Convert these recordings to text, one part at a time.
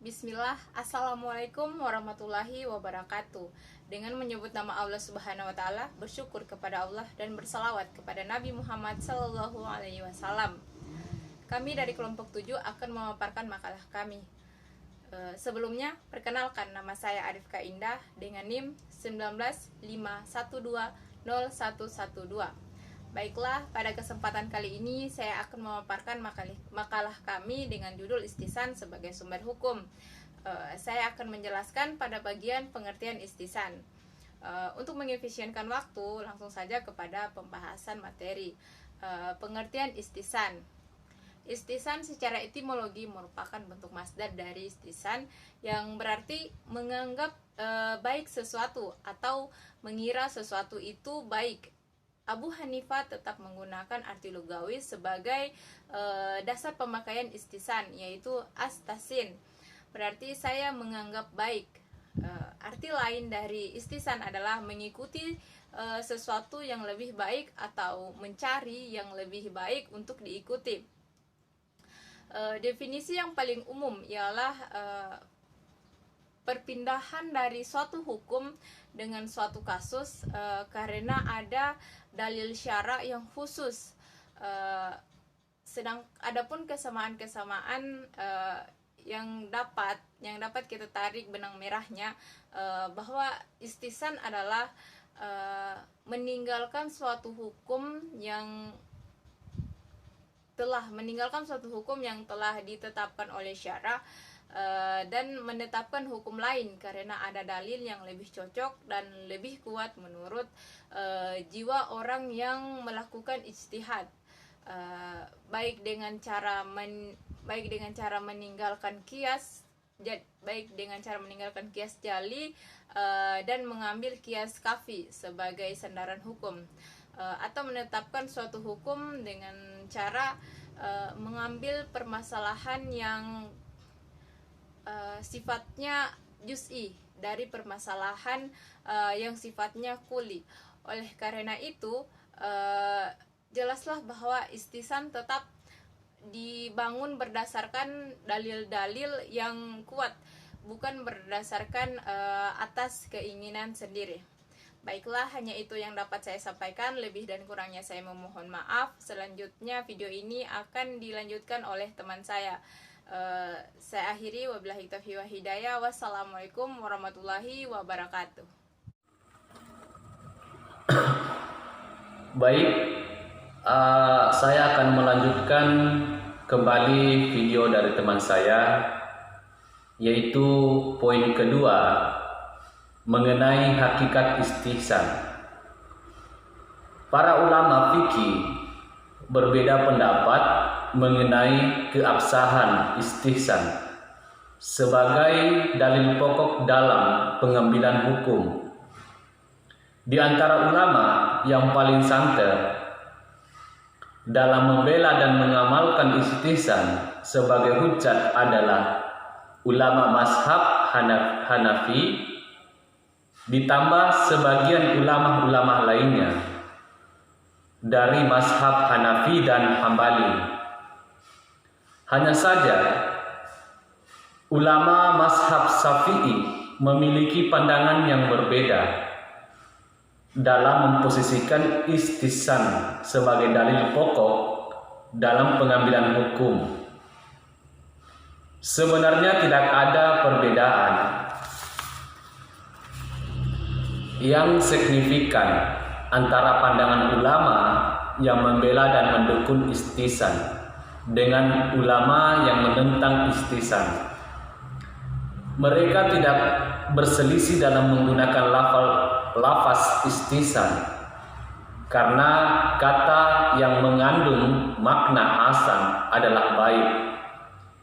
Bismillah, Assalamualaikum warahmatullahi wabarakatuh. Dengan menyebut nama Allah Subhanahu wa Ta'ala, bersyukur kepada Allah dan bersalawat kepada Nabi Muhammad Sallallahu Alaihi Wasallam. Kami dari kelompok 7 akan memaparkan makalah kami. Sebelumnya, perkenalkan, nama saya Arifka Indah dengan NIM 195120112. Baiklah, pada kesempatan kali ini saya akan memaparkan makalah kami dengan judul Istisan sebagai sumber hukum. Saya akan menjelaskan pada bagian pengertian istisan. Untuk mengefisienkan waktu, langsung saja kepada pembahasan materi. Pengertian istisan. Istisan secara etimologi merupakan bentuk masdar dari istisan yang berarti menganggap baik sesuatu atau mengira sesuatu itu baik. Abu Hanifah tetap menggunakan arti lugawi sebagai dasar pemakaian istisan, yaitu astasin, berarti saya menganggap baik. Arti lain dari istisan adalah mengikuti sesuatu yang lebih baik atau mencari yang lebih baik untuk diikuti. Definisi yang paling umum ialah perpindahan dari suatu hukum dengan suatu kasus karena ada dalil syara yang khusus. Adapun kesamaan-kesamaan yang dapat kita tarik benang merahnya, bahwa istisan adalah meninggalkan suatu hukum yang telah ditetapkan oleh syara dan menetapkan hukum lain karena ada dalil yang lebih cocok dan lebih kuat menurut jiwa orang yang melakukan ijtihad, baik dengan cara meninggalkan kias jali dan mengambil kias kafi sebagai sandaran hukum, atau menetapkan suatu hukum dengan cara mengambil permasalahan yang sifatnya juz'i dari permasalahan yang sifatnya kuli. Oleh karena itu, jelaslah bahwa istisan tetap dibangun berdasarkan dalil-dalil yang kuat, bukan berdasarkan atas keinginan sendiri. Baiklah, hanya itu yang dapat saya sampaikan. Lebih dan kurangnya saya memohon maaf. Selanjutnya video ini akan dilanjutkan oleh teman saya. Saya akhiri, wabillahi taufiq wa hidayah. Wassalamualaikum warahmatullahi wabarakatuh. Baik, saya akan melanjutkan kembali video dari teman saya, yaitu poin kedua mengenai hakikat istihsan. Para ulama fikih berbeda pendapat mengenai keabsahan istihsan sebagai dalil pokok dalam pengambilan hukum. Di antara ulama yang paling santer dalam membela dan mengamalkan istihsan sebagai hujjat adalah ulama mazhab Hanafi, ditambah sebagian ulama-ulama lainnya dari mazhab Hanafi dan Hambali. Hanya saja ulama mazhab Syafi'i memiliki pandangan yang berbeda dalam memposisikan istihsan sebagai dalil pokok dalam pengambilan hukum. Sebenarnya tidak ada perbedaan yang signifikan antara pandangan ulama yang membela dan mendukung istihsan dengan ulama yang menentang istihsan. Mereka tidak berselisih dalam menggunakan lafaz istihsan, karena kata yang mengandung makna hasan adalah baik.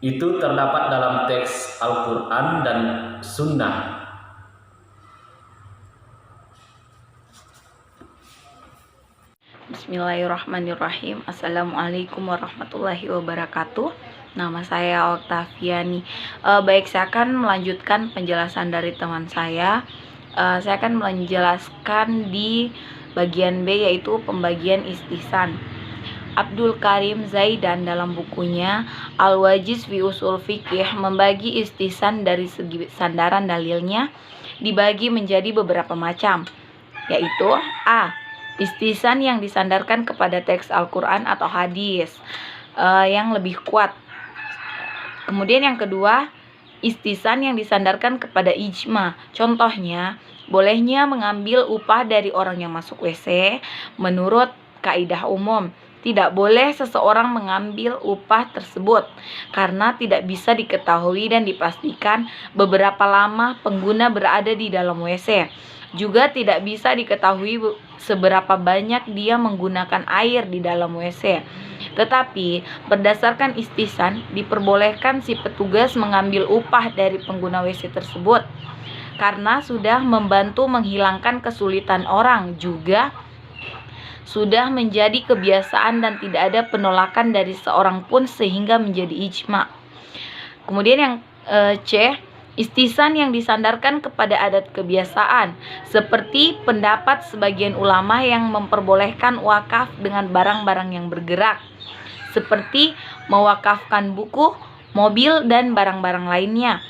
Itu terdapat dalam teks Al-Quran dan Sunnah. Bismillahirrahmanirrahim. Assalamualaikum warahmatullahi wabarakatuh. Nama saya Oktaviani. Baik, saya akan melanjutkan penjelasan dari teman saya. Saya akan menjelaskan di bagian B yaitu pembagian istihsan. Abdul Karim Zaidan dalam bukunya Al-Wajiz fi Usul Fiqih membagi istihsan dari segi sandaran dalilnya dibagi menjadi beberapa macam, yaitu A. Istihsan yang disandarkan kepada teks Al-Quran atau hadis yang lebih kuat. Kemudian yang kedua, istihsan yang disandarkan kepada ijma. Contohnya, bolehnya mengambil upah dari orang yang masuk WC menurut kaidah umum. Tidak boleh seseorang mengambil upah tersebut karena tidak bisa diketahui dan dipastikan beberapa lama pengguna berada di dalam WC. Juga tidak bisa diketahui seberapa banyak dia menggunakan air di dalam WC. Tetapi berdasarkan istihsan diperbolehkan si petugas mengambil upah dari pengguna WC tersebut karena sudah membantu menghilangkan kesulitan orang, juga sudah menjadi kebiasaan dan tidak ada penolakan dari seorang pun sehingga menjadi ijma. Kemudian yang C, istihsan yang disandarkan kepada adat kebiasaan, seperti pendapat sebagian ulama yang memperbolehkan wakaf dengan barang-barang yang bergerak, seperti mewakafkan buku, mobil, dan barang-barang lainnya.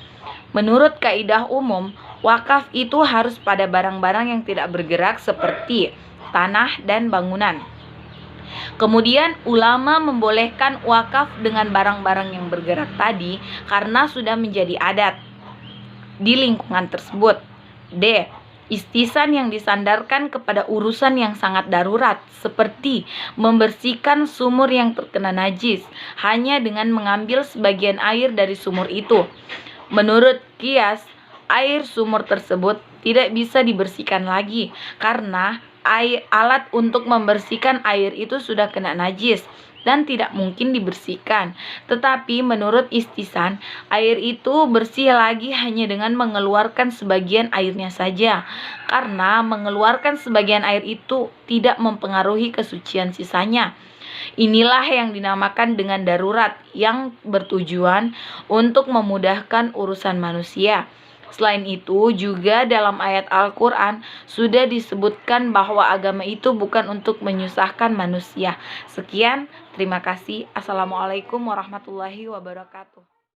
Menurut kaidah umum, wakaf itu harus pada barang-barang yang tidak bergerak seperti tanah dan bangunan. Kemudian ulama membolehkan wakaf dengan barang-barang yang bergerak tadi karena sudah menjadi adat di lingkungan tersebut. D. Istihsan yang disandarkan kepada urusan yang sangat darurat, seperti membersihkan sumur yang terkena najis hanya dengan mengambil sebagian air dari sumur itu. Menurut Qiyas, air sumur tersebut tidak bisa dibersihkan lagi karena alat untuk membersihkan air itu sudah kena najis dan tidak mungkin dibersihkan. Tetapi menurut istihsan, air itu bersih lagi hanya dengan mengeluarkan sebagian airnya saja, karena mengeluarkan sebagian air itu tidak mempengaruhi kesucian sisanya. Inilah yang dinamakan dengan darurat, yang bertujuan untuk memudahkan urusan manusia. Selain itu, juga dalam ayat Al-Quran sudah disebutkan bahwa agama itu bukan untuk menyusahkan manusia. Sekian, terima kasih. Assalamualaikum warahmatullahi wabarakatuh.